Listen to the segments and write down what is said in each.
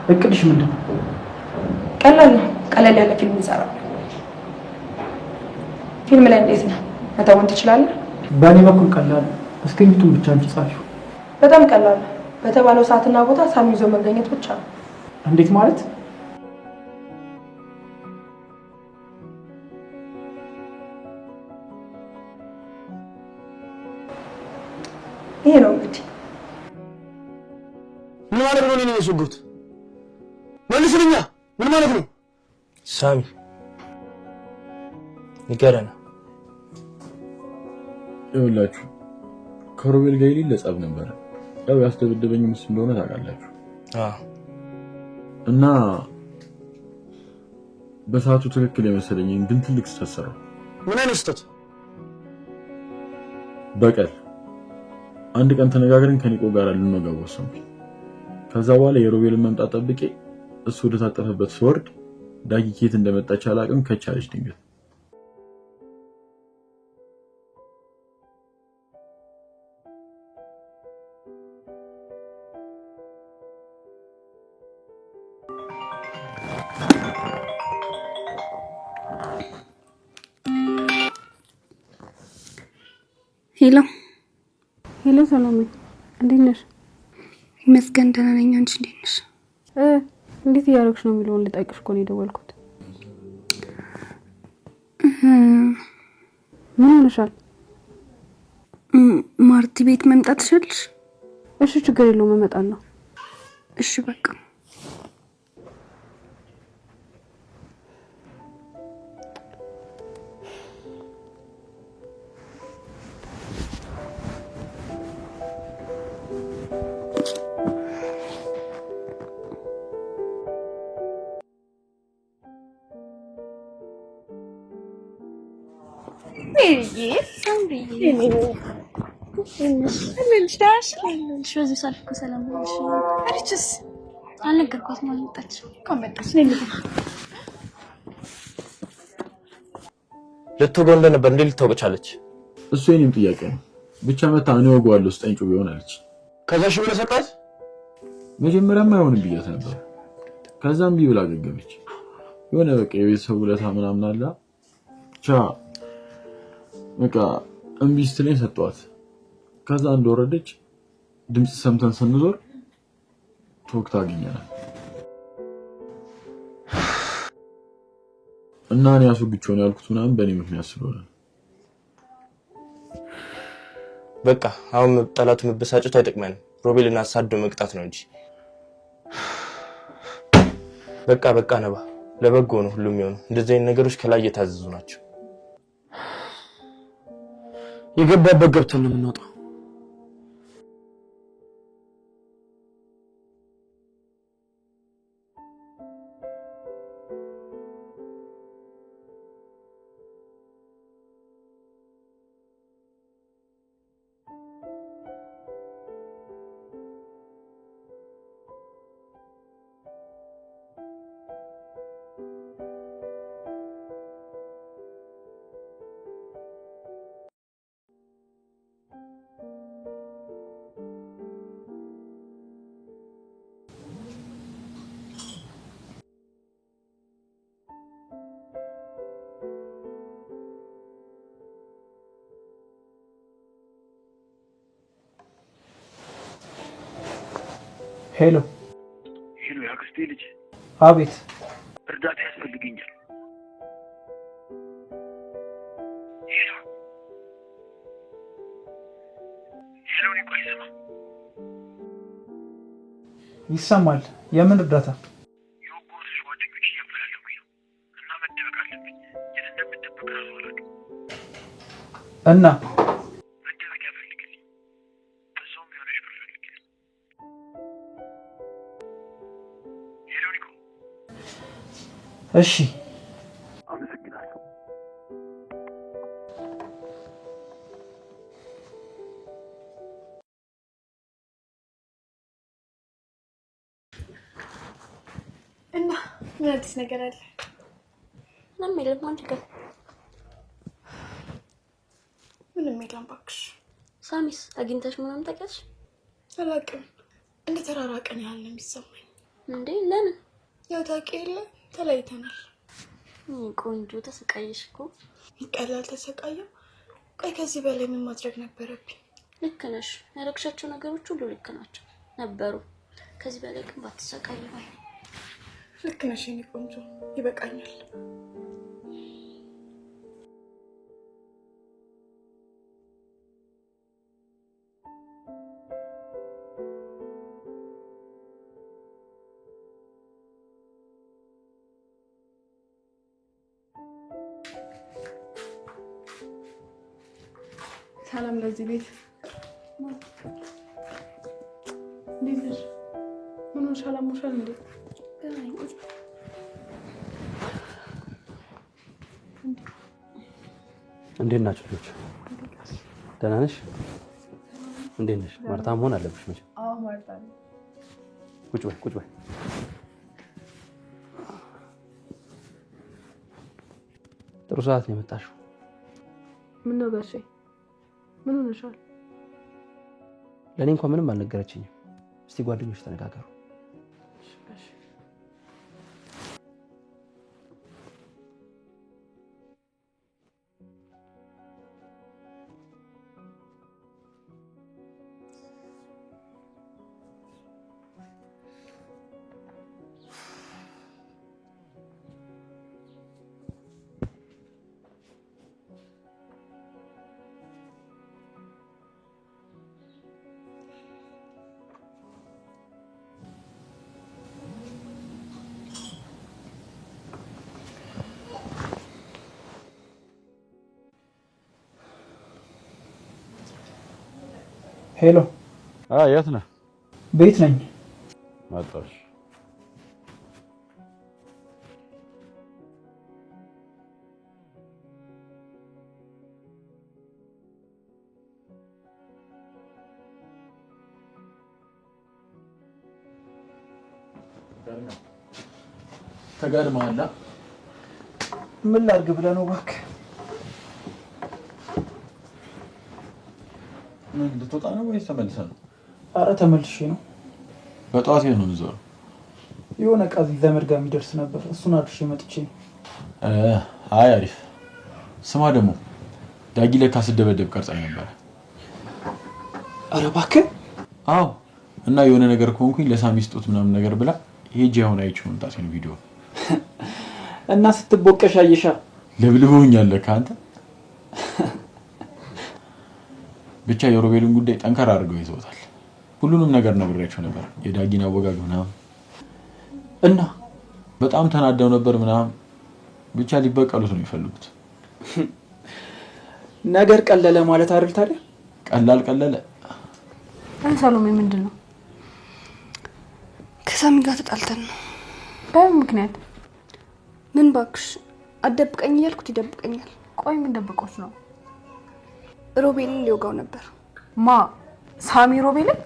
እቅድሽ ምንድነው? ቀለል ያለ ፊልም እንሰራለን። ፊልም ላይ እንዴት ነው መተወን ትችላለህ? በእኔ በኩል ቀላል፣ እስክሪፕቱን ብቻ አንቺ ጻፊው። በጣም ቀላል። በተባለው ሰዓትና ቦታ ሳሚ ይዞ መገኘት ብቻ ነው። እንዴት ማለት? ይሄ ነው እንግዲህ። ምን ማለት ነው? እኔ የሱጉት መልስልኛ። ምን ማለት ነው? ሳሚ ይገረና ይኸውላችሁ ከሮቤል ጋር ይልል ለጸብ ነበር። ያው ያስደበደበኝ ምስ እንደሆነ ታውቃላችሁ። እና በሰዓቱ ትክክል የመሰለኝን ግን ትልቅ ስህተት ሰራሁ። ምን አይነት ስህተት? በቀል አንድ ቀን ተነጋግረን ከኒቆ ጋር ልንወጋ ወሰንኩኝ። ከዛ በኋላ የሮቤልን መምጣት ጠብቄ እሱ ወደ ታጠፈበት ስወርድ ዳጊ ኬት እንደመጣች አላውቅም፣ ከቻለች ድንገት ሄሎ ሰላም፣ እንዴት ነሽ? ይመስገን ደህና ነኝ። አንቺ እንዴት ነሽ? እንዴት እያደረግሽ ነው የሚለውን ልጠይቅሽ እኮ ነው የደወልኩት። ምን ሆነሻል? ማርቲ ቤት መምጣት ትችላለሽ? እሺ ችግር የለውም እመጣለሁ። እሺ በቃ በዚህ ሰዓት እኮ ሰላም ነሽ? አሪችስ አልነገርኳትም። አልመጣች ከመጣች ልትወጋው እንደነበር እንዴት ልታውቅ ቻለች? እሱ የኔም ጥያቄ ነው። ብቻ መታ እኔ ወጋዋለሁ ስጠኝ ጩቤ ሆነ አለች። ከዛ እሺ ብለህ ሰጣት? መጀመሪያማ አይሆንም ብያት ነበር። ከዛም ቢብላ ገገመች። የሆነ በቃ የቤተሰብ ውለታ ምናምን አለ ብቻ በቃ እምቢ ስትለኝ ሰጠኋት። ከዛ እንደወረደች ድምጽ ሰምተን ስንዞር ተወግታ አገኘናት እና እኔ አስወግቼው ነው ያልኩት ምናምን በእኔ ምክንያት ስለሆነ በቃ አሁን ጠላቱ መበሳጨት አይጠቅመንም። ሮቤልና አሳዶ መቅጣት ነው እንጂ በቃ ነባ ለበጎ ነው ሁሉም ይሆን። እንደዚህ አይነት ነገሮች ከላይ የታዘዙ ናቸው። የገባበት ገብተን ነው የምንወጣው። ሄሎ ያክስቴ ልጅ። አቤት። እርዳታ ያስፈልገኛል። ሄሎ ኒቆ ይሰማ? ይሰማል። የምን እርዳታ? የወጎትሽ ጓደኞች እያፈላለጉኝ ነው እና መደበቅ አለብኝ። የት እንደምደበቅ ራሱ አላውቅም። እና መደበቂያ ፈልግልኝ። በዛውም የሆነች ብር ፈልግልኝ። ሄሎ ኒቆ። እሺ አመሰግናለሁ። እና ምን አዲስ ነገር አለ? ምንም የለም። አንቺ ጋር ምንም የለም እባክሽ። ሳሚስ አግኝተሽ ምናምን ታውቂያለሽ? አላውቅም። እንደ ተራራቀን ያህል ነው የሚሰማኝ። እንዴ ለምን? ያው ታውቂያለ ተለያይተናል። ቆንጆ ተሰቃየሽ እኮ። ቀላል ተሰቃየው። ቆይ ከዚህ በላይ ምን ማድረግ ነበረብኝ? ልክ ነሽ። ያደረግሻቸው ነገሮች ሁሉ ልክ ናቸው ነበሩ። ከዚህ በላይ ግን ባትሰቃይ ባይ። ልክ ነሽ የኔ ቆንጆ፣ ይበቃኛል። ሰላም ለዚህ ቤት። እንዴት ነሽ? ምን ሆነሻል? አሞሻል እንዴ? እንዴት ናችሁ ልጆች? ደህና ነሽ? እንዴት ነሽ? ማርታ መሆን አለብሽ መቼም። አዎ ማርታ። ቁጭ በይ ቁጭ በይ። ጥሩ ሰዓት ነው የመጣሽው። ምን ነው ጋሼ? ምን ሆነሻል? ለእኔ እንኳን ምንም አልነገረችኝም። እስቲ ጓደኞች ተነጋገሩ። ሄሎ። የት ነህ? ቤት ነኝ። መጣሽ? ተጋድመሃል? ምን ላድርግ ብለህ ነው እባክህ? ምን ልትወጣ ነው ወይስ ተመልሰህ ነው? አረ ተመልሼ ነው። በጠዋት ነው የምዞረው። የሆነ ዕቃ እዚህ ዘመድ ጋር የሚደርስ ነበር፣ እሱን አድርሼ መጥቼ ነው። አይ አሪፍ። ስማ ደግሞ ዳጊ ለካ ስደበደብ ቀርጻኝ ነበር። አረ እባክህ። አዎ። እና የሆነ ነገር ከሆንኩኝ ለሳሚ ስጦት ምናምን ነገር ብላ ሄጄ አሁን አይቼው መምጣቴ ነው ቪዲዮ። እና ስትቦቀሽ አየሻ? ለብልቦኛል ለካ አንተ። ብቻ የሮቤልን ጉዳይ ጠንከር አድርገው ይዘውታል። ሁሉንም ነገር ነግሬያቸው ነበር፣ የዳጊን አወጋግ ምናምን። እና በጣም ተናደው ነበር ምናምን። ብቻ ሊበቀሉት ነው የሚፈልጉት። ነገር ቀለለ ማለት አይደል ታዲያ? ቀለለ። ሰሎሜ ምንድን ነው? ከሳሚ ጋር ተጣልተን ነው። በምን ምክንያት? ምን ባክሽ አደብቀኝ እያልኩት ይደብቀኛል። ቆይ ምን ደብቆች ነው? ሮቤልን ሊወጋው ነበር። ማ? ሳሚ ሮቤልን?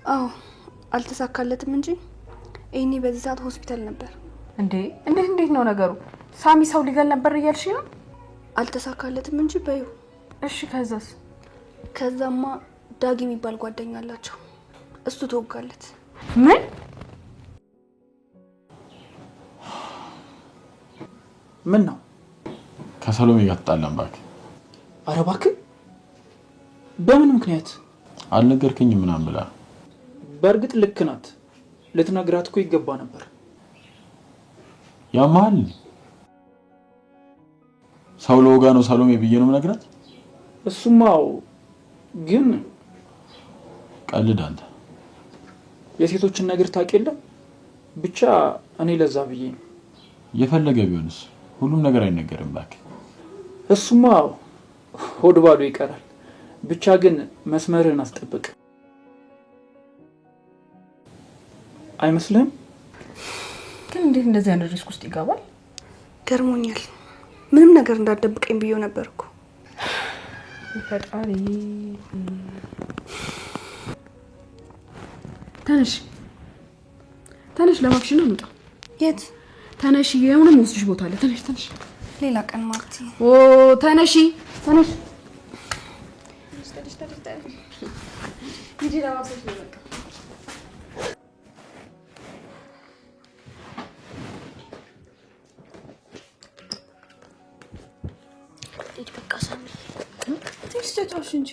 አዎ አልተሳካለትም እንጂ እኔ በዚህ ሰዓት ሆስፒታል ነበር። እንዴ እንዴት ነው ነገሩ? ሳሚ ሰው ሊገል ነበር እያልሽ ነው? አልተሳካለትም እንጂ በይው። እሺ ከዛስ? ከዛማ ዳጊ የሚባል ጓደኛ አላቸው፣ እሱ ተወጋለት። ምን? ምን ነው? ከሰሎሜ ጋር ተጣላን እባክህ። አረ እባክህ። በምን ምክንያት? አልነገርከኝም ምናምን ብላ። በእርግጥ ልክ ናት፣ ልትነግራት እኮ ይገባ ነበር። ያማል ሰው ለወጋ ነው ሰሎሜ ብዬ ነው የምነግራት። እሱማው ግን ቀልድ አንተ። የሴቶችን ነገር ታውቂ የለ። ብቻ እኔ ለዛ ብዬ ነው። የፈለገ ቢሆንስ ሁሉም ነገር አይነገርም እባክህ። እሱማው ሆድ ባዶ ይቀራል። ብቻ ግን መስመርህን አስጠብቅ። አይመስልህም? ግን እንዴት እንደዚህ አይነት ሪስክ ውስጥ ይገባል? ገርሞኛል። ምንም ነገር እንዳደብቀኝ ብዬው ነበርኩ። ፈጣሪ። ተነሽ ለማክሽን ነው እንውጣ። የት? ተነሽ፣ የሆነ የምወስድሽ ቦታ አለ። ተነሽ። ሌላ ቀን ማርቲ። ኦ ተነሽ። ሂጂ ለማክሰሽ ነው በቃ። ትንሽ ተጫውሽ እንጂ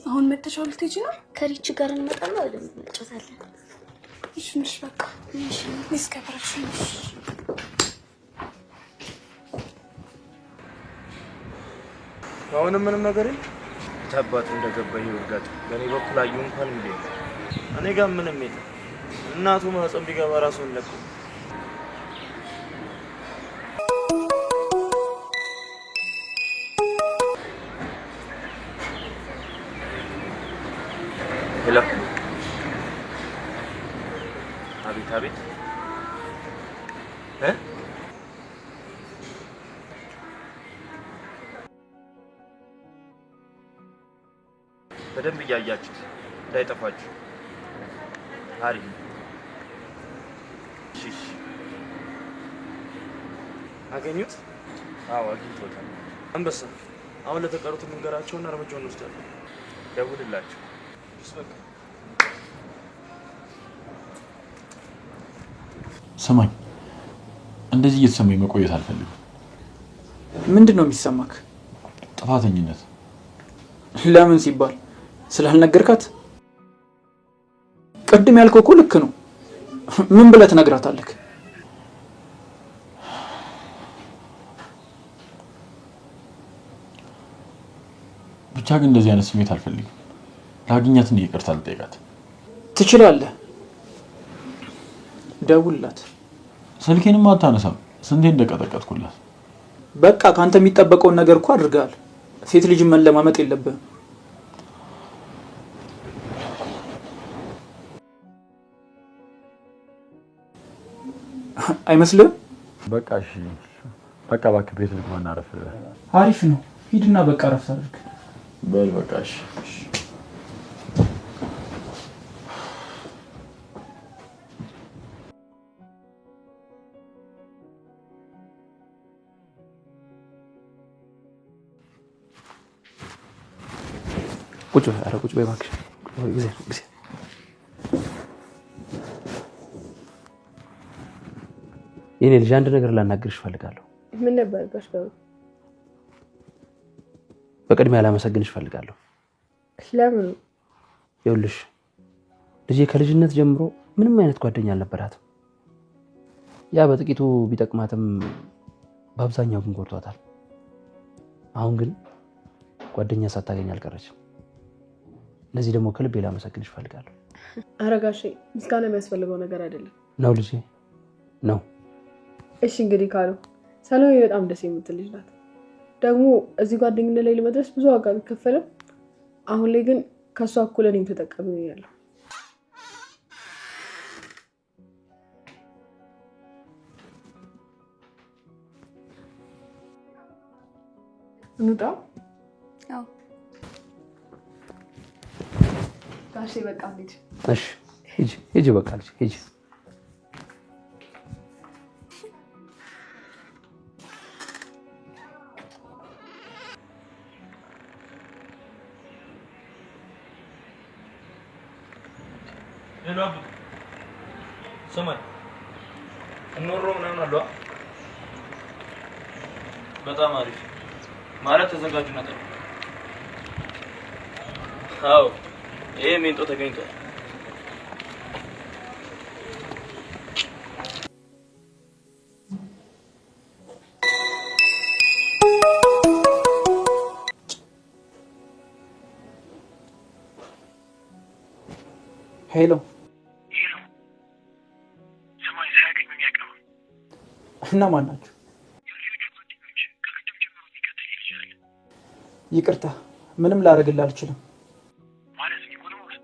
አሁን መተሻው ልትሄጂ ነው? ከሪች ጋር እንመጣና ወደ እንጫወታለን። እሺ በቃ እሺ እስከብራሽ አሁንም ምንም ነገር ታባቱ እንደገባ ይወርጋት በኔ በኩል አዩ እንኳን እንዴ እኔ ጋር ምንም የለም። እናቱ ማህፀን ቢገባ ራሱን ለቁ ሄሎ አቤት በደንብ እያያችሁት እንዳይጠፋችሁ። አሪፍ እሺ አገኙት? አዎ አግኝቶታል። አንበሳ አሁን ለተቀሩት መንገራቸውና እርምጃውን እንወስዳለን። ደውልላቸው። ስማኝ፣ እንደዚህ እየተሰማኝ መቆየት አልፈልግም። ምንድን ነው የሚሰማክ? ጥፋተኝነት። ለምን ሲባል ስላልነገርካት? ቅድም ያልከው እኮ ልክ ነው። ምን ብለህ ትነግራታለህ? ብቻ ግን እንደዚህ አይነት ስሜት አልፈልግም። ላግኛት እንደ ይቅርታ ልጠይቃት። ትችላለህ። ደውልላት። ስልኬንም አታነሳም። ስንቴ እንደቀጠቀጥኩላት። በቃ ካንተ የሚጠበቀውን ነገር እኮ አድርገሃል። ሴት ልጅን መለማመጥ የለብህም። አይመስልህም? በቃ እሺ፣ በቃ እባክህ ቤት ልግባና አረፍ። አሪፍ ነው። ሂድና በቃ አረፍ አድርግ። በል በቃ እሺ። ቁጭ በይ፣ ኧረ ቁጭ በይ እባክሽ። ጊዜ የኔ ልጅ አንድ ነገር ላናግርሽ እፈልጋለሁ። ምን ነበር ጋሽ ዳዊት? በቅድሚያ ላመሰግንሽ እፈልጋለሁ። ለምን? ይኸውልሽ ልጄ ከልጅነት ጀምሮ ምንም አይነት ጓደኛ አልነበራትም። ያ በጥቂቱ ቢጠቅማትም በአብዛኛው ግን ጎድቷታል። አሁን ግን ጓደኛ ሳታገኝ አልቀረችም። ለዚህ ደግሞ ከልቤ ላመሰግንሽ እፈልጋለሁ። ኧረ ጋሼ ምስጋና የሚያስፈልገው ነገር አይደለም። ነው ልጄ ነው። እሺ እንግዲህ ካሉ ሰላም በጣም ደስ የምትል ልጅ ናት። ደግሞ እዚህ ጓደኝነት ላይ ለመድረስ ብዙ ዋጋ ቢከፈልም አሁን ላይ ግን ከሷ እኩል እኔም ተጠቃሚ ነኝ ያለው። እንውጣ። አዎ ጋሼ በቃ ልጅ እሺ ሂጂ በቃ ልጅ ሂጂ። ሄሎ አቡ ሰማይ እኖሮ ምናምን አለ። በጣም አሪፍ ማለት ተዘጋጁ ነበር። አዎ ይሄ ሜንጦ ተገኝቷል። ሄሎ ሰማይ ሳያገኙኝ አይቀሩም። እነማን ናቸው? የልጆቹ ጓደኞች ከቅድም ጀምሮ የሚከተል ይችላል። ይቅርታ ምንም ላደርግልህ አልችልም። ማለት ኒቆዲሞስ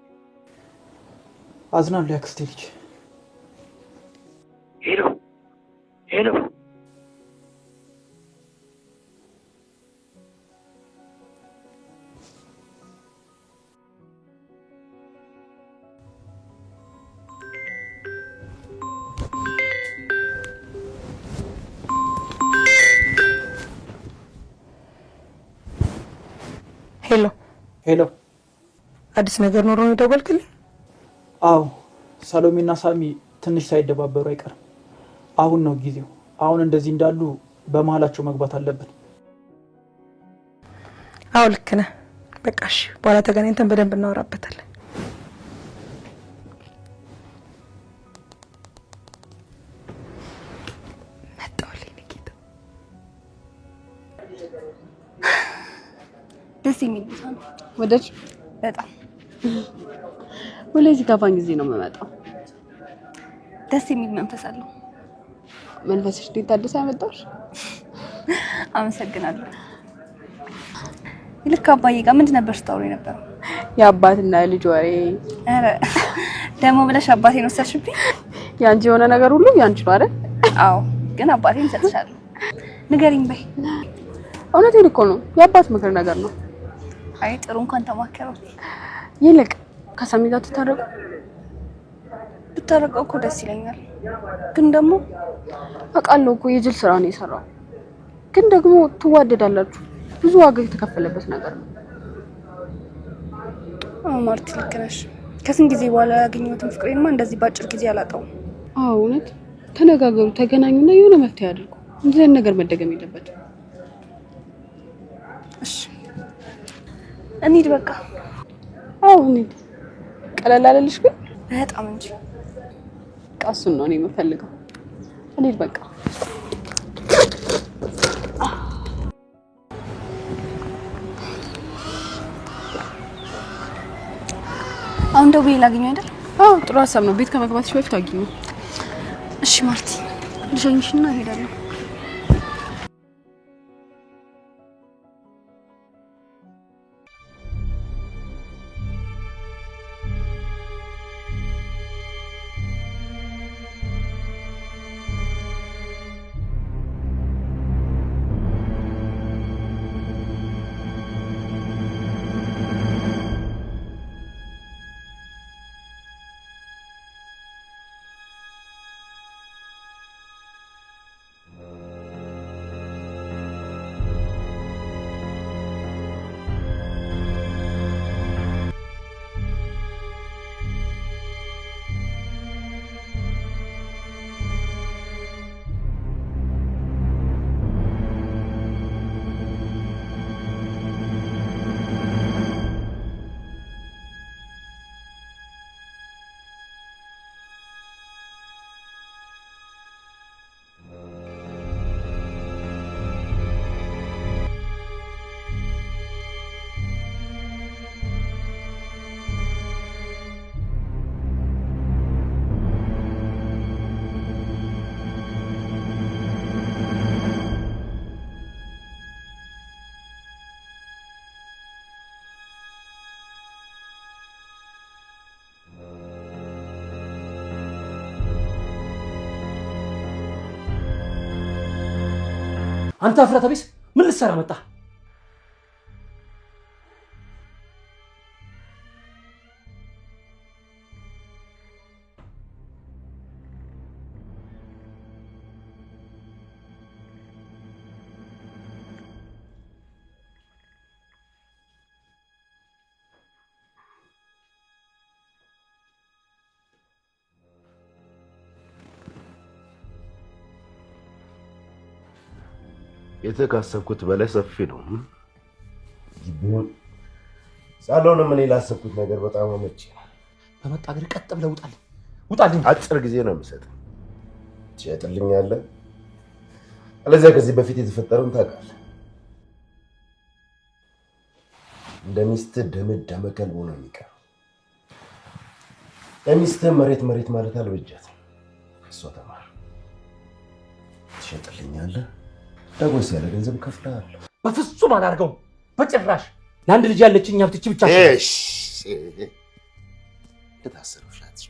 አዝናለሁ ያክስቴ ልጅ። ሄሎ ሄሎ ሄሎ ሄሎ አዲስ ነገር ኖሮ ነው የደወልክልኝ? አዎ ሰሎሜና ሳሚ ትንሽ ሳይደባበሩ አይቀርም። አሁን ነው ጊዜው። አሁን እንደዚህ እንዳሉ በመሀላቸው መግባት አለብን። አዎ ልክ ነህ። በቃ እሺ፣ በኋላ ተገናኝተን በደንብ እናወራበታለን። ደስ የሚል ቦታ ነው። ወደች በጣም ሁሌ ሲከፋኝ ጊዜ ነው የምመጣው። ደስ የሚል መንፈስ አለው። መንፈስሽ እንዴት ታድሳ ያመጣሽ? አመሰግናለሁ። ይልክ አባዬ ጋር ምንድን ነበር ስታወሩ የነበረው? የአባትና የልጅ ወሬ። ኧረ ደግሞ ብለሽ አባቴን ወሰድሽብኝ። ያንቺ የሆነ ነገር ሁሉ ያንቺ ነው አይደል? አዎ፣ ግን አባቴን ሰጥሻለሁ። ንገሪኝ በይ። እውነቴን እኮ ነው። የአባት ምክር ነገር ነው። አይ ጥሩ እንኳን ተማከረው። ይልቅ ከሰሚ ጋር ትታረቁ። ብታረቀው እኮ ደስ ይለኛል። ግን ደግሞ አውቃለሁ እኮ የጅል ስራ ነው የሰራው። ግን ደግሞ ትዋደዳላችሁ። ብዙ ዋጋ የተከፈለበት ነገር ነው። አዎ ማርቲ ልክ ነሽ። ከስንት ጊዜ በኋላ ያገኘሁትን ፍቅሬንማ እንደዚህ ባጭር ጊዜ አላጣውም። አዎ እውነት። ተነጋገሩ፣ ተገናኙና የሆነ መፍትሄ አድርጉ። እንደዚህ ነገር መደገም የለበትም። እሺ እንሂድ በቃ። አዎ እንሂድ። ቀለል አለልሽ ግን? በጣም እንጂ። እሱን ነው እኔ የምፈልገው። እንሂድ በቃ። አሁን ደውዬ ላግኘው አይደል? አዎ ጥሩ ሀሳብ ነው። ቤት ከመግባትሽ በፊት አግኘው። እሺ ማርቲ፣ ልሸኝሽና እሄዳለሁ። አንተ አፍረተ ቢስ ምን ልትሰራ መጣ? የተካሰብኩት በላይ ሰፊ ነው። ግቢውን ሳሎንም እኔ ላሰብኩት ነገር በጣም አመቺ ነው። በመጣ እግር ቀጥ ብለህ ውጣልኝ፣ ውጣልኝ። አጭር ጊዜ ነው የምሰጥህ። ትሸጥልኛለህ። አለዚያ ከዚህ በፊት የተፈጠረውን ታውቃለህ። እንደ ሚስትህ ደመ ከልቦ ነው የሚቀረው። ለሚስትህ መሬት ማለት አልበጃትም። እሷ ተማር። ትሸጥልኛለህ። ዳጎስ ያለ ገንዘብ ከፍላለሁ። በፍጹም አላደርገውም፣ በጭራሽ። ለአንድ ልጅ ያለችኝ ሀብት እቺ ብቻ። እሺ ለታሰሩላት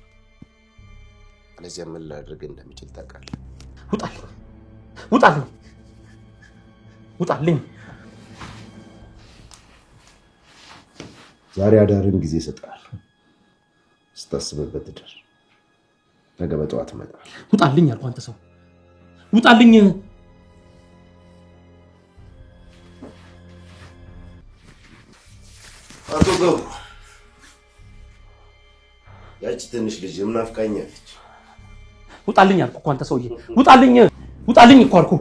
አለዚያ ምን ላድርግ እንደምችል ታውቃለህ። ውጣልኝ፣ ውጣልኝ፣ ውጣልኝ። ዛሬ አዳርን ጊዜ እሰጥሃለሁ። ስታስብበት ድር። ነገ በጠዋት እመጣለሁ። ውጣልኝ አልኩህ አንተ ሰው፣ ውጣልኝ። አቶ ገብሩ፣ ያቺ ትንሽ ልጅ ምናፍቃኛለች። ውጣልኝ አልኩህ እኮ አንተ ሰውዬ፣ ውጣልኝ፣ ውጣልኝ እኮ አልኩህ።